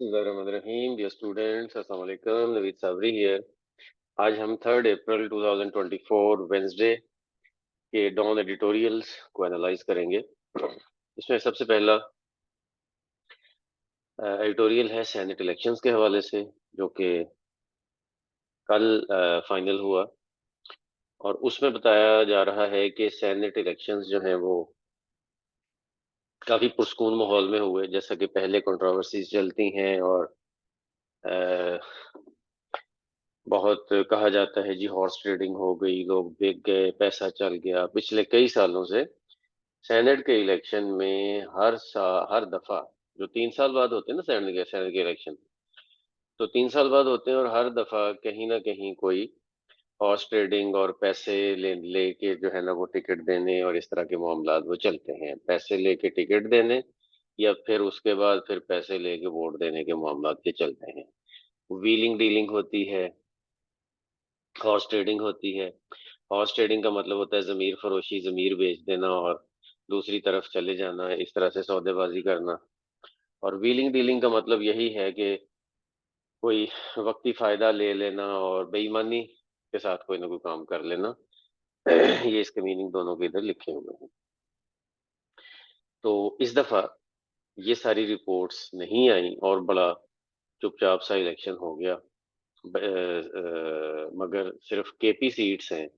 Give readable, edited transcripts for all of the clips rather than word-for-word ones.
बिस्मिल्लाहिर्रहमानिर्रहीम। Dear students, अस्सलाम वालेकुम। नवीद साबरी हियर। आज हम 3 अप्रैल 2024 वेंसडे के डॉन एडिटोरियल्स को एनालाइज करेंगे। इसमें सबसे पहला एडिटोरियल है सेनेट इलेक्शंस के हवाले से, जो कि कल फाइनल हुआ, और उसमें बताया जा रहा है कि सेनेट इलेक्शंस जो हैं वो काफी पुरस्कून माहौल में हुए। जैसा कि पहले कंट्रोवर्सीज चलती हैं और अ, बहुत कहा जाता है जी हॉर्स ट्रेडिंग हो गई, लोग बिक गए, पैसा चल गया। पिछले कई सालों से सेनेट के इलेक्शन में हर दफा, जो 3 साल बाद होते हैं ना सेनेट के इलेक्शन, तो 3 साल बाद होते हैं, और हर दफा कहीं ना कहीं कोई हॉर्स ट्रेडिंग और पैसे लेके जो है ना वो टिकट देने और इस तरह के मामला वो चलते हैं। पैसे लेके टिकट देने या फिर उसके बाद फिर पैसे लेके वोट देने के मामला के चलते हैं। व्हीलिंग डीलिंग होती है, हॉर्स ट्रेडिंग होती है। हॉर्स ट्रेडिंग का मतलब होता है जमीर फरोशी, जमीर बेच देना और दूसरी तरफ चले जाना, इस तरह से सौदेबाजी करना। और व्हीलिंग डीलिंग का मतलब यही है कि कोई वक्ती फायदा ले लेना और बेईमानी के साथ कोई ना कोई काम कर लेना। ये इसके मीनिंग दोनों के इधर लिखे हुए हैं। तो इस दफा ये सारी रिपोर्ट्स नहीं आई और बड़ा चुपचाप सा इलेक्शन हो गया। मगर सिर्फ केपी सीट्स हैं।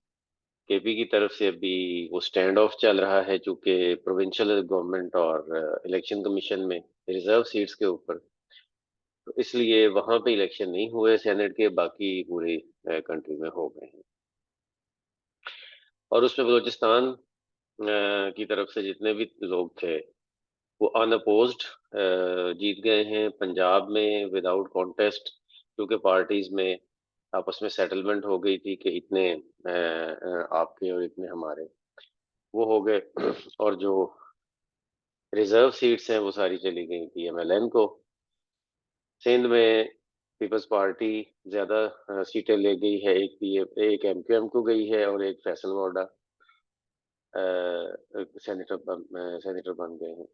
केपी की तरफ से अभी वो स्टैंड ऑफ चल रहा है, चूंकि प्रोविंशियल गवर्नमेंट और इलेक्शन कमीशन में रिजर्व सीट्स के ऊपर, तो इसलिए वहां पे इलेक्शन नहीं हुए सेनेट के। बाकी पूरी कंट्री में हो गए हैं। और उसमें बलूचिस्तान की तरफ से जितने भी लोग थे वो अनअपोज्ड जीत गए हैं। पंजाब में विदाउट कॉन्टेस्ट, क्योंकि पार्टीज में आपस में सेटलमेंट हो गई थी कि इतने आपके और इतने हमारे, वो हो गए। और जो रिजर्व सीट्स हैं वो सारी चली गई पीएमएलएन को। सिंध में पीपल्स पार्टी ज्यादा सीटें ले गई है। एक एमक्यूएम को गई है और एक फैसल मोडा सेनेटर बन गए हैं।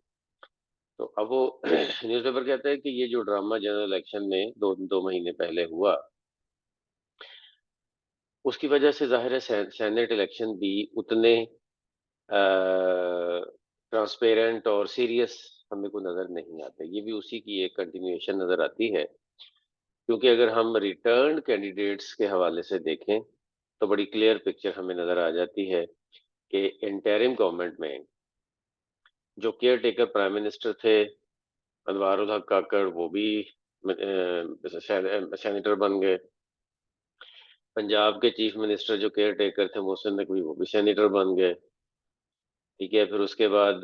तो अब वो न्यूज़पेपर कहता है कि ये जो ड्रामा जनरल इलेक्शन में दो दो महीने पहले हुआ, उसकी वजह से जाहिर है सेनेट इलेक्शन भी उतने ट्रांसपेरेंट और सीरियस हमें को नजर नहीं आते। ये भी उसी की एक कंटिन्यूएशन नजर आती है। क्योंकि अगर हम रिटर्न कैंडिडेट्स के हवाले से देखें तो बड़ी क्लियर पिक्चर हमें नजर आ जाती है कि इंटरिम गवर्नमेंट में जो केयर टेकर प्राइम मिनिस्टर थे अनवारुल हक काकड़, वो भी सेनेटर बन गए। पंजाब के चीफ मिनिस्टर जो केयर टेकर थे मोहसिन नकवी, वो भी सेनेटर बन गए। ठीक है, फिर उसके बाद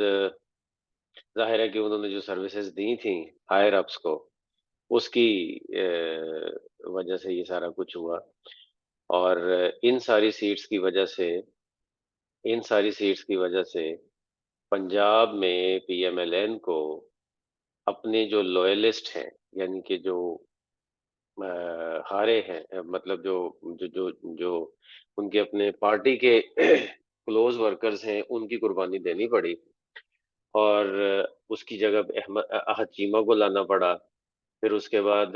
जाहिर है कि उन्होंने जो सर्विसेज दी थी हायर अप्स को, उसकी वजह से ये सारा कुछ हुआ। और इन सारी सीट्स की वजह से पंजाब में पीएमएलएन को अपने जो लॉयलिस्ट हैं, यानी कि जो हारे हैं, मतलब जो जो जो जो उनके अपने पार्टी के क्लोज वर्कर्स हैं, उनकी कुर्बानी देनी पड़ी। और उसकी जगह पे अहद चीमा को लाना पड़ा। फिर उसके बाद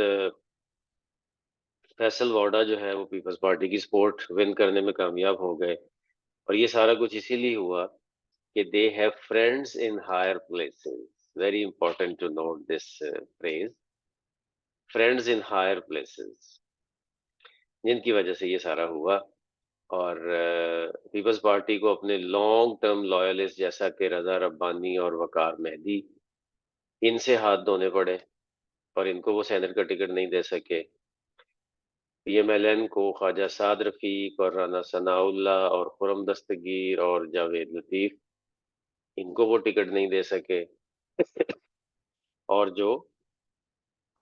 फैसल वाडा जो है वो पीपल्स पार्टी की सपोर्ट विन करने में कामयाब हो गए। और ये सारा कुछ इसीलिए हुआ कि they have friends in higher places. Very important to note this phrase, friends in higher places, जिनकी वजह से ये सारा हुआ। और पीपल्स पार्टी को अपने लॉन्ग टर्म लॉयलिस्ट जैसा कि रजा रब्बानी और वकार मेहदी, इनसे हाथ धोने पड़े और इनको वो सेनेट का टिकट नहीं दे सके। पीएमएलएन को ख्वाजा साद रफीक और राना सनाउल्लाह और खुरम दस्तगीर और जावेद लतीफ, इनको वो टिकट नहीं दे सके। और जो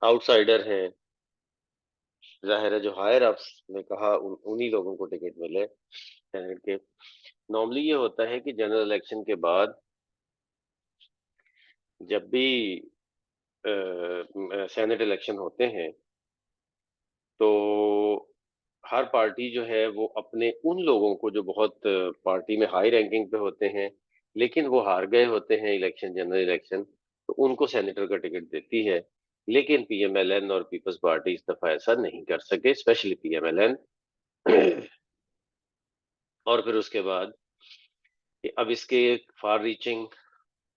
आउटसाइडर हैं, जाहिर है जो हायर अप्स ने कहा उन्हीं लोगों को टिकट मिले सेनेट के। नॉर्मली ये होता है कि जनरल इलेक्शन के बाद जब भी सेनेट इलेक्शन होते हैं तो हर पार्टी जो है वो अपने उन लोगों को जो बहुत पार्टी में हाई रैंकिंग पे होते हैं लेकिन वो हार गए होते हैं इलेक्शन, जनरल इलेक्शन, तो उनको सेनेटर का टिकट देती है। लेकिन पीएमएलएन और पीपल्स पार्टी इस दफा ऐसा नहीं कर सके, स्पेशली पीएमएलएन। और फिर उसके बाद कि अब इसके फार रीचिंग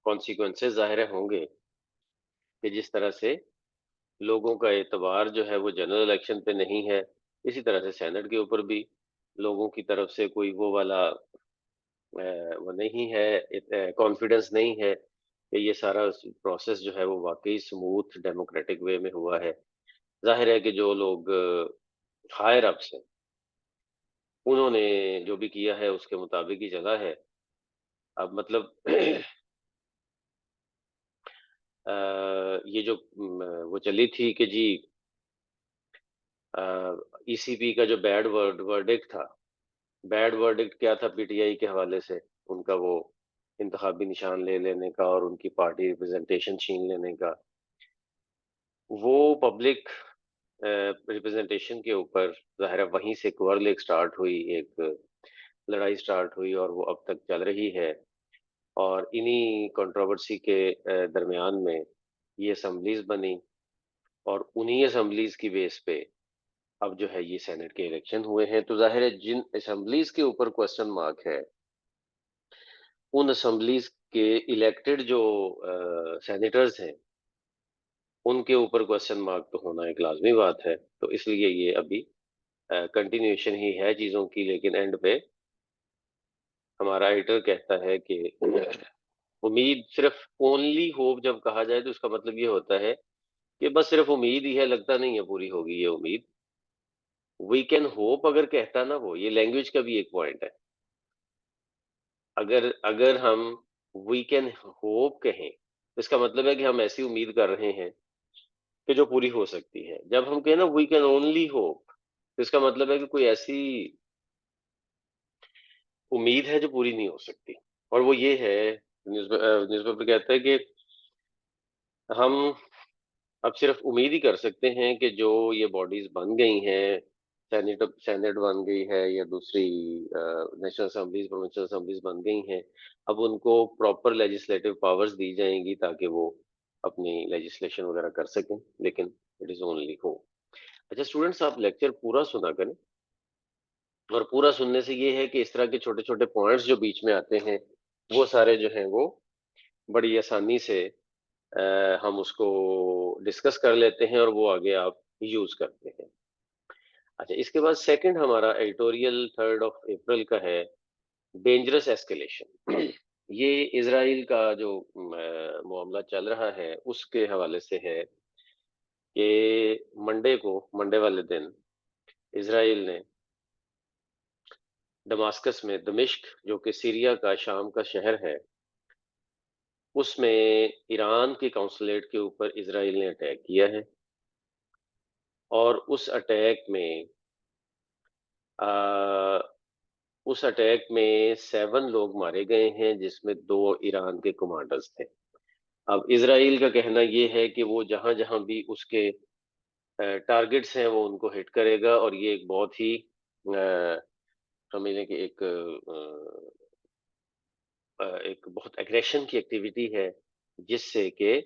कॉन्सिक्वेंसेस ज़ाहिर होंगे कि जिस तरह से लोगों का एतबार जो है वो जनरल इलेक्शन पे नहीं है, इसी तरह से सेनेट के ऊपर भी लोगों की तरफ से कोई वो वाला वो नहीं है, कॉन्फिडेंस नहीं है कि ये सारा प्रोसेस जो है वो वाकई स्मूथ डेमोक्रेटिक वे में हुआ है। जाहिर है कि जो लोग हायर अप्स हैं, उन्होंने जो भी किया है उसके मुताबिक ही चला है। अब मतलब ये जो वो चली थी कि जी ईसीबी का जो वर्डिक्ट था, बैड वर्डिक्ट क्या था पीटीआई के हवाले से, उनका वो इंतखाबी निशान ले लेने का और उनकी पार्टी रिप्रेजेंटेशन छीन लेने का, वो पब्लिक रिप्रेजेंटेशन के ऊपर ज़ाहिर है वहीं से एक वर्ल एक स्टार्ट हुई, एक लड़ाई स्टार्ट हुई और वो अब तक चल रही है। और इन्हीं कंट्रोवर्सी के दरमियान में ये असेंबलीज बनी और उन्हीं असेंबलीज की बेस पे अब जो है ये सेनेट के इलेक्शन हुए हैं। तो जाहिर है जिन असेंबलीज के ऊपर क्वेश्चन मार्क है, उन असेंबलीज के इलेक्टेड जो सेनेटर्स हैं, उनके ऊपर क्वेश्चन मार्क तो होना एक लाजमी बात है। तो इसलिए ये अभी कंटिन्यूएशन ही है चीजों की, लेकिन एंड पे हमारा एडिटर कहता है कि उम्मीद सिर्फ ओनली होप जब कहा जाए तो उसका मतलब ये होता है कि बस सिर्फ उम्मीद ही है, लगता नहीं है पूरी होगी ये उम्मीद। वी कैन होप अगर कहता ना, वो ये लैंग्वेज का भी एक पॉइंट है। अगर अगर हम वी कैन होप कहें तो इसका मतलब है कि हम ऐसी उम्मीद कर रहे हैं कि जो पूरी हो सकती है। जब हम कहें ना वी कैन ओनली होप, तो इसका मतलब है कि कोई ऐसी उम्मीद है जो पूरी नहीं हो सकती। और वो ये है, न्यूज़पेपर कहता है कि हम अब सिर्फ उम्मीद ही कर सकते हैं कि जो ये बॉडीज बन गई हैं, सेनेट बन गई है या दूसरी नेशनल असेंबलीज, प्रोविंशियल असेंबलीज बन गई हैं, अब उनको प्रॉपर लेजिस्लेटिव पावर्स दी जाएंगी ताकि वो अपनी लेजिस्लेशन वगैरह कर सकें। लेकिन इट इज ओनली हो। अच्छा स्टूडेंट्स, आप लेक्चर पूरा सुना करें, और पूरा सुनने से ये है कि इस तरह के छोटे छोटे पॉइंट्स जो बीच में आते हैं वो सारे जो हैं वो बड़ी आसानी से हम उसको डिस्कस कर लेते हैं और वो आगे आप यूज करते हैं। अच्छा, इसके बाद सेकंड हमारा एडिटोरियल 3 अप्रैल का है, डेंजरस एस्केलेशन। ये इसराइल का जो मामला चल रहा है उसके हवाले से है कि मंडे वाले दिन इसराइल ने दमास्कस में, दमिश्क जो कि सीरिया का शाम का शहर है, उसमें ईरान के काउंसुलेट के ऊपर इसराइल ने अटैक किया है। और आ, उस अटैक में 7 लोग मारे गए हैं जिसमें 2 ईरान के कमांडर्स थे। अब इसराइल का कहना ये है कि वो जहां जहां भी उसके टारगेट्स हैं वो उनको हिट करेगा, और ये एक बहुत ही समझने की एक बहुत एग्रेशन की एक्टिविटी है, जिससे कि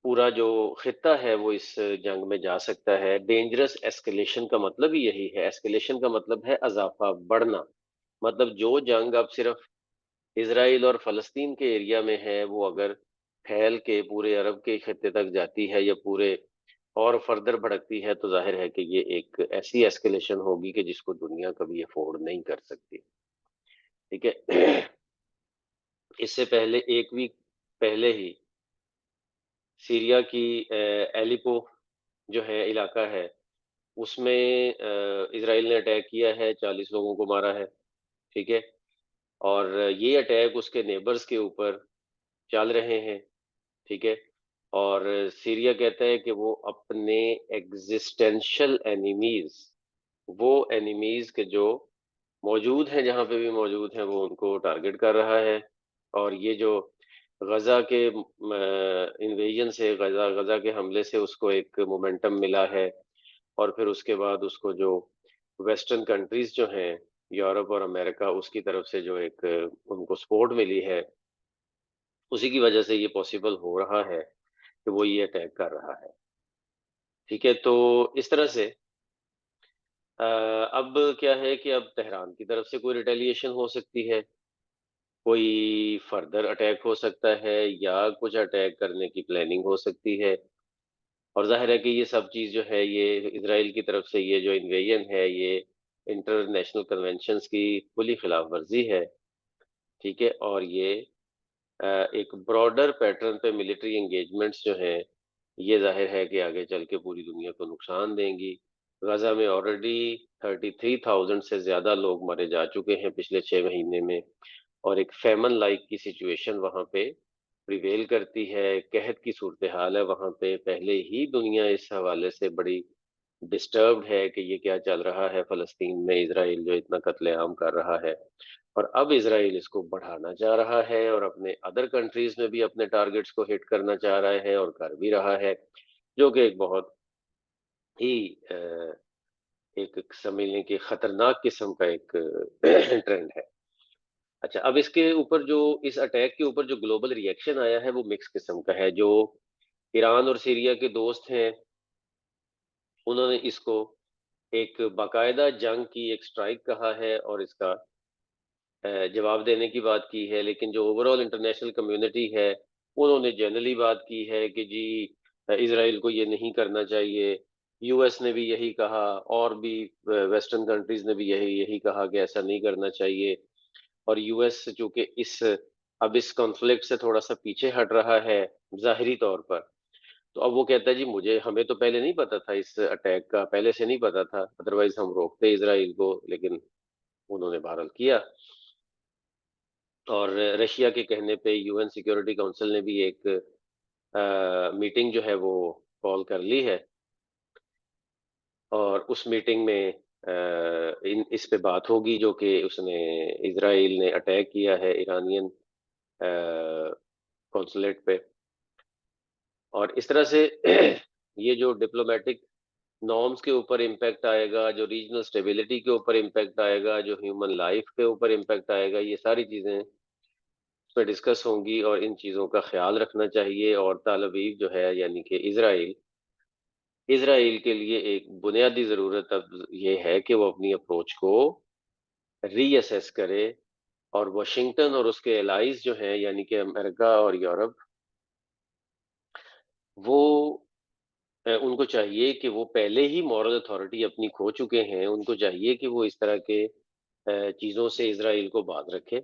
पूरा जो खित्ता है वो इस जंग में जा सकता है। डेंजरस एस्केलेशन का मतलब ही यही है। एस्केलेशन का मतलब है अजाफा, बढ़ना। मतलब जो जंग अब सिर्फ इसराइल और फलस्तीन के एरिया में है, वो अगर फैल के पूरे अरब के खत्ते तक जाती है या पूरे और फर्दर भड़कती है, तो जाहिर है कि ये एक ऐसी एस्केलेशन होगी कि जिसको दुनिया कभी अफोर्ड नहीं कर सकती। ठीक है। इससे पहले एक वीक पहले ही सीरिया की एलिपो जो है इलाका है, उसमें इसराइल ने अटैक किया है, 40 लोगों को मारा है। ठीक है। और ये अटैक उसके नेबर्स के ऊपर चल रहे हैं। ठीक है। और सीरिया कहता है कि वो अपने एग्जिस्टेंशियल एनिमीज, वो एनिमीज के जो मौजूद हैं, जहां पे भी मौजूद हैं, वो उनको टारगेट कर रहा है। और ये जो गजा के इन्वेजन से, गजा गजा के हमले से उसको एक मोमेंटम मिला है, और फिर उसके बाद उसको जो वेस्टर्न कंट्रीज जो हैं, यूरोप और अमेरिका, उसकी तरफ से जो एक उनको सपोर्ट मिली है, उसी की वजह से ये पॉसिबल हो रहा है कि कि वो ये अटैक कर रहा है। ठीक है, तो इस तरह से अब क्या है कि अब तेहरान की तरफ से कोई रिटेलिएशन हो सकती है, कोई फर्दर अटैक हो सकता है या कुछ अटैक करने की प्लानिंग हो सकती है। और ज़ाहिर है कि ये सब चीज़ जो है ये इज़राइल की तरफ से ये जो इन्वेजन है ये इंटरनेशनल कन्वेंशंस की खुली खिलाफ वर्जी है, ठीक है? और ये एक ब्रॉडर पैटर्न पे मिलिट्री एंगेजमेंट्स जो हैं, ये ज़ाहिर है कि आगे चल के पूरी दुनिया को नुकसान देंगी। गाज़ा में ऑलरेडी 33,000 से ज़्यादा लोग मारे जा चुके हैं पिछले 6 महीने में और एक फैमन लाइक की सिचुएशन वहाँ पे प्रिवेल करती है, कहत की सूरत-ए-हाल है वहाँ पे। पहले ही दुनिया इस हवाले से बड़ी डिस्टर्ब्ड है कि ये क्या चल रहा है फ़लस्तीन में, इज़राइल जो इतना कत्लेआम कर रहा है। और अब इज़राइल इसको बढ़ाना चाह रहा है और अपने अदर कंट्रीज़ में भी अपने टारगेट्स को हिट करना चाह रहा है और कर भी रहा है, जो कि एक बहुत ही एक समझ लें कि खतरनाक किस्म का एक ट्रेंड है। अच्छा, अब इसके ऊपर जो इस अटैक के ऊपर जो ग्लोबल रिएक्शन आया है, वो मिक्स किस्म का है। जो ईरान और सीरिया के दोस्त हैं, उन्होंने इसको एक बाकायदा जंग की एक स्ट्राइक कहा है और इसका जवाब देने की बात की है, लेकिन जो ओवरऑल इंटरनेशनल कम्युनिटी है, उन्होंने जनरली बात की है कि जी इज़राइल को ये नहीं करना चाहिए। यूएस ने भी यही कहा और भी वेस्टर्न कंट्रीज़ ने भी यही यही कहा कि ऐसा नहीं करना चाहिए। और यूएस चूँकि अब इस कॉन्फ्लिक्ट से थोड़ा-सा पीछे हट रहा है, ज़ाहिरी तौर पर, तो अब वो कहता है जी मुझे हमें तो पहले नहीं पता था इस अटैक का, पहले से नहीं पता था, अदरवाइज़ हम रोकते इज़राइल को, लेकिन उन्होंने बहरहाल किया। और रशिया के कहने पे यूएन सिक्योरिटी काउंसिल ने भी एक मीटिंग जो है वो कॉल कर ली है और उस मीटिंग में इन इस पे बात होगी जो कि उसने इज़राइल ने अटैक किया है ईरानियन कॉन्सुलेट पे। और इस तरह से ये जो डिप्लोमेटिक नॉर्म्स के ऊपर इम्पैक्ट आएगा, जो रीजनल स्टेबिलिटी के ऊपर इम्पैक्ट आएगा, जो ह्यूमन लाइफ के ऊपर इम्पैक्ट आएगा, ये सारी चीज़ें पे डिस्कस होंगी और इन चीज़ों का ख़्याल रखना चाहिए। और तेल अवीव जो है यानी कि इज़राइल, इज़राइल के लिए एक बुनियादी ज़रूरत अब ये है कि वो अपनी अप्रोच को रीअसेस करे और वाशिंगटन और उसके एलाइज़ जो हैं यानी कि अमेरिका और यूरोप, वो उनको चाहिए कि वो पहले ही मॉरल अथॉरिटी अपनी खो चुके हैं, उनको चाहिए कि वो इस तरह के चीज़ों से इज़राइल को बाज़ रखें,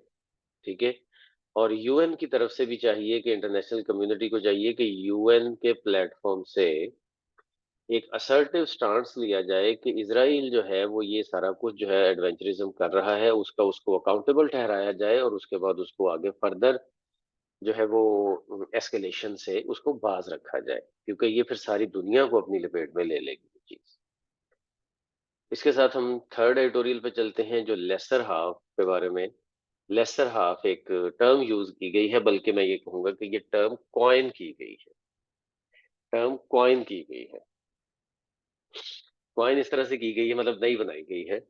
ठीक है? और यूएन की तरफ से भी चाहिए कि इंटरनेशनल कम्युनिटी को चाहिए कि यूएन के प्लेटफॉर्म से एक असर्टिव स्टांस लिया जाए कि इजराइल जो है वो ये सारा कुछ जो है एडवेंचरिज्म कर रहा है, उसका उसको अकाउंटेबल ठहराया जाए और उसके बाद उसको आगे फर्दर जो है वो एस्केलेशन से उसको बाज रखा जाए, क्योंकि ये फिर सारी दुनिया को अपनी लपेट में ले लेगी ये चीज। इसके साथ हम थर्ड एडिटोरियल पे चलते हैं जो लेसर हाफ के बारे में। लेसर हाफ एक टर्म यूज की गई है, बल्कि मैं ये कहूंगा कि ये टर्म कॉइन की गई है, टर्म कॉइन की गई है। कॉइन इस तरह से की गई है मतलब नई बनाई गई है।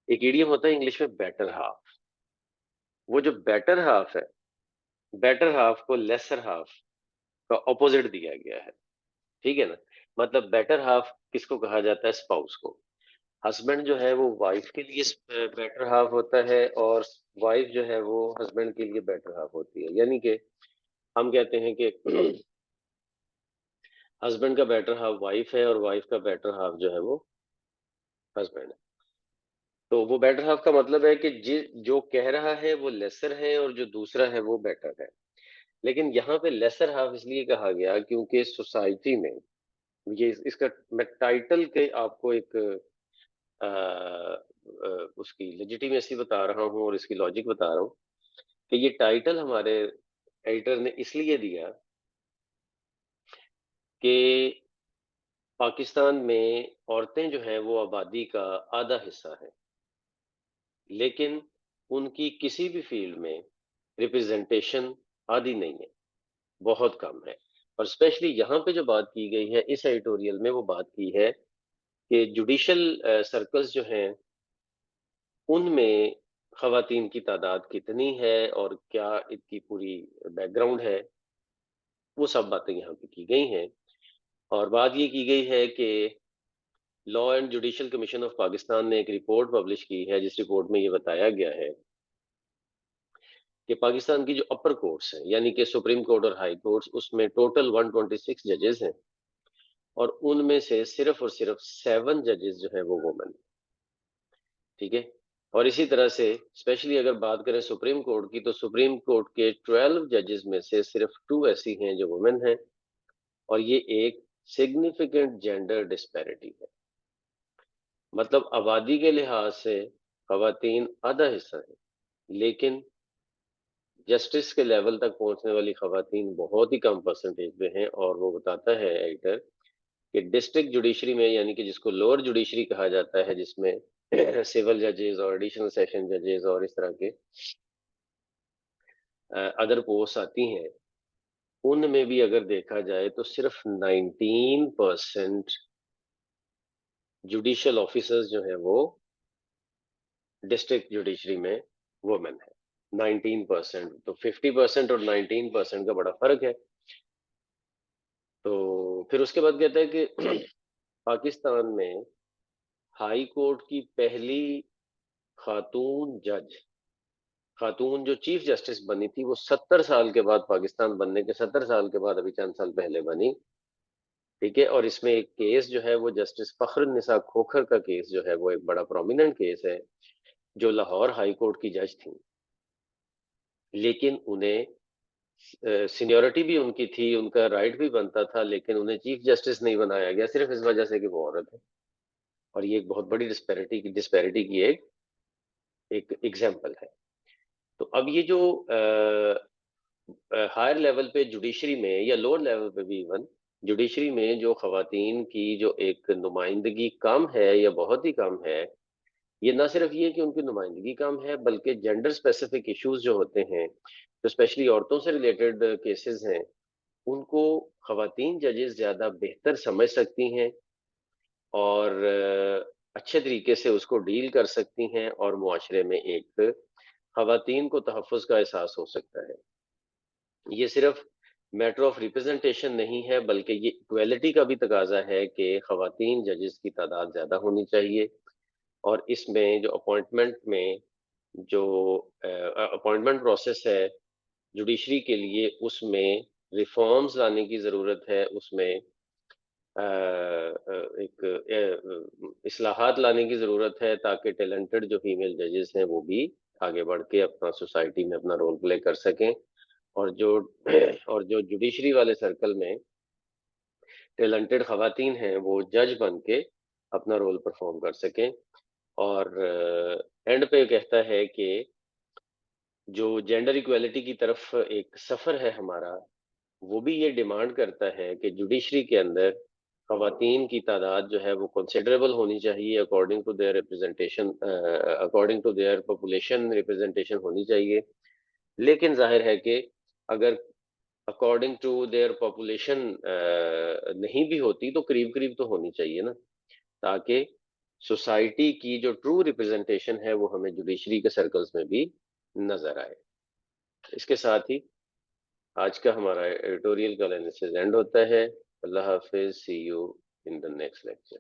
एक इडियम होता है इंग्लिश में बेटर हाफ। वो जो बेटर हाफ है, बेटर हाफ को लेसर हाफ का ऑपोजिट दिया गया है, ठीक है ना? मतलब बेटर हाफ किसको कहा जाता है? स्पाउस को। हस्बैंड जो है वो वाइफ के लिए बेटर हाफ होता है और वाइफ जो है वो हस्बैंड के लिए बेटर हाफ होती है। यानी कि हम कहते हैं कि हस्बैंड का बेटर हाफ वाइफ है और वाइफ का बेटर हाफ जो है वो हस्बैंड है। तो वो बेटर हाफ का मतलब है कि जो कह रहा है वो लेसर है और जो दूसरा है वो बेटर है। लेकिन यहाँ पे लेसर हाफ इसलिए कहा गया क्योंकि सोसाइटी में इसका मैं टाइटल के आपको एक उसकी लेजिटिमेसी बता रहा हूँ और इसकी लॉजिक बता रहा हूँ कि ये टाइटल हमारे एडिटर ने इसलिए दिया कि पाकिस्तान में औरतें जो हैं वो आबादी का आधा हिस्सा है, लेकिन उनकी किसी भी फील्ड में रिप्रेजेंटेशन आधी नहीं है, बहुत कम है। और स्पेशली यहाँ पे जो बात की गई है इस एडिटोरियल में, वो बात की है कि जुडिशल सर्कल्स जो हैं उनमें खवातीन की तादाद कितनी है और क्या इनकी पूरी बैकग्राउंड है, वो सब बातें यहाँ पे की गई हैं। और बात ये की गई है कि law and judicial commission of Pakistan ने एक रिपोर्ट पब्लिश की है, जिस रिपोर्ट में ये बताया गया है कि पाकिस्तान की जो अपर कोर्ट्स हैं, यानी कि सुप्रीम कोर्ट और हाई कोर्ट्स, उसमें टोटल 126 जजेस हैं और उनमें से सिर्फ और सिर्फ 7 जजेस जो हैं वो वुमेन। ठीक है। और इसी तरह से स्पेशली अगर बात करें सुप्रीम कोर्ट की, तो सुप्रीम कोर्ट के 12 जजेस में से सिर्फ 2 ऐसी हैं जो वुमेन हैं। और ये एक सिग्निफिकेंट जेंडर डिस्पैरिटी है। मतलब आबादी के लिहाज से खवातीन आधा हिस्सा है, लेकिन जस्टिस के लेवल तक पहुंचने वाली खवातीन बहुत ही कम परसेंटेज पे हैं। और वो बताता है एडिटर कि डिस्ट्रिक्ट जुडिशरी में, यानी कि जिसको लोअर जुडिशरी कहा जाता है, जिसमें सिविल जजेस और एडिशनल सेशन जजेस और इस तरह के अदर पोस्ट आती हैं, उनमें भी अगर देखा जाए तो सिर्फ 19% जुडिशियल ऑफिसर्स जो हैं वो डिस्ट्रिक्ट जुडिशरी में वुमेन है। 19%, तो 50% और 19% का बड़ा फर्क है। तो फिर उसके बाद कहता है कि पाकिस्तान में हाई कोर्ट की पहली खातून जज, खातून जो चीफ जस्टिस बनी थी, वो 70 साल के बाद, पाकिस्तान बनने के 70 साल के बाद, अभी चंद साल पहले बनी। ठीक है। और इसमें एक केस जो है वो जस्टिस फखरुन्निसा खोखर का केस जो है वो एक बड़ा प्रोमिनेंट केस है, जो लाहौर हाई कोर्ट की जज थी। लेकिन उन्हें सीनियोरिटी भी उनकी थी, उनका राइट भी बनता था, लेकिन उन्हें चीफ जस्टिस नहीं बनाया गया सिर्फ इस वजह से कि वो औरत है। और ये एक बहुत बड़ी डिस्पैरिटी की एक एक एग्जाम्पल है। तो अब ये जो हायर लेवल पे जुडिशरी में या लोअर लेवल पे भी इवन जुडिशरी में जो खवातीन की जो एक नुमाइंदगी कम है या बहुत ही कम है, ये ना सिर्फ ये कि उनकी नुमाइंदगी कम है, बल्कि जेंडर स्पेसिफिक इश्यूज जो होते हैं, जो स्पेशली औरतों से रिलेटेड केसेस हैं, उनको खवातीन जजेस ज्यादा बेहतर समझ सकती हैं और अच्छे तरीके से उसको डील कर सकती हैं, और मुआशरे में एक खवातीन को तहफ़्फ़ुज़ का एहसास हो सकता है। ये सिर्फ मैटर ऑफ रिप्रेजेंटेशन नहीं है, बल्कि ये इक्वालिटी का भी तकाजा है कि खवातीन जजेस की तादाद ज़्यादा होनी चाहिए। और इसमें जो अपॉइंटमेंट में जो अपॉइंटमेंट प्रोसेस है जुडिशरी के लिए, उसमें रिफॉर्म्स लाने की ज़रूरत है, उसमें एक इस्लाहात लाने की ज़रूरत है, ताकि टैलेंटेड जो फीमेल जजेस हैं वो भी आगे बढ़ के अपना सोसाइटी में अपना रोल प्ले कर सकें। और जो और जो जुडिशरी वाले सर्कल में टैलेंटेड खवातीन हैं, वो जज बन के अपना रोल परफॉर्म कर सकें। और एंड पे कहता है कि जो जेंडर इक्वालिटी की तरफ एक सफ़र है हमारा, वो भी ये डिमांड करता है कि जुडिशरी के अंदर खवातीन की तादाद जो है वो कंसिडरेबल होनी चाहिए, according to their representation, according to their population representation होनी चाहिए। लेकिन जाहिर है कि अगर अकॉर्डिंग टू देयर पॉपुलेशन नहीं भी होती, तो करीब करीब तो होनी चाहिए ना, ताकि सोसाइटी की जो ट्रू रिप्रेजेंटेशन है वो हमें जुडिशरी के सर्कल्स में भी नजर आए। इसके साथ ही आज का हमारा एडिटोरियल का एनालिसिस एंड होता है। अल्लाह हाफिज, see you in the next lecture.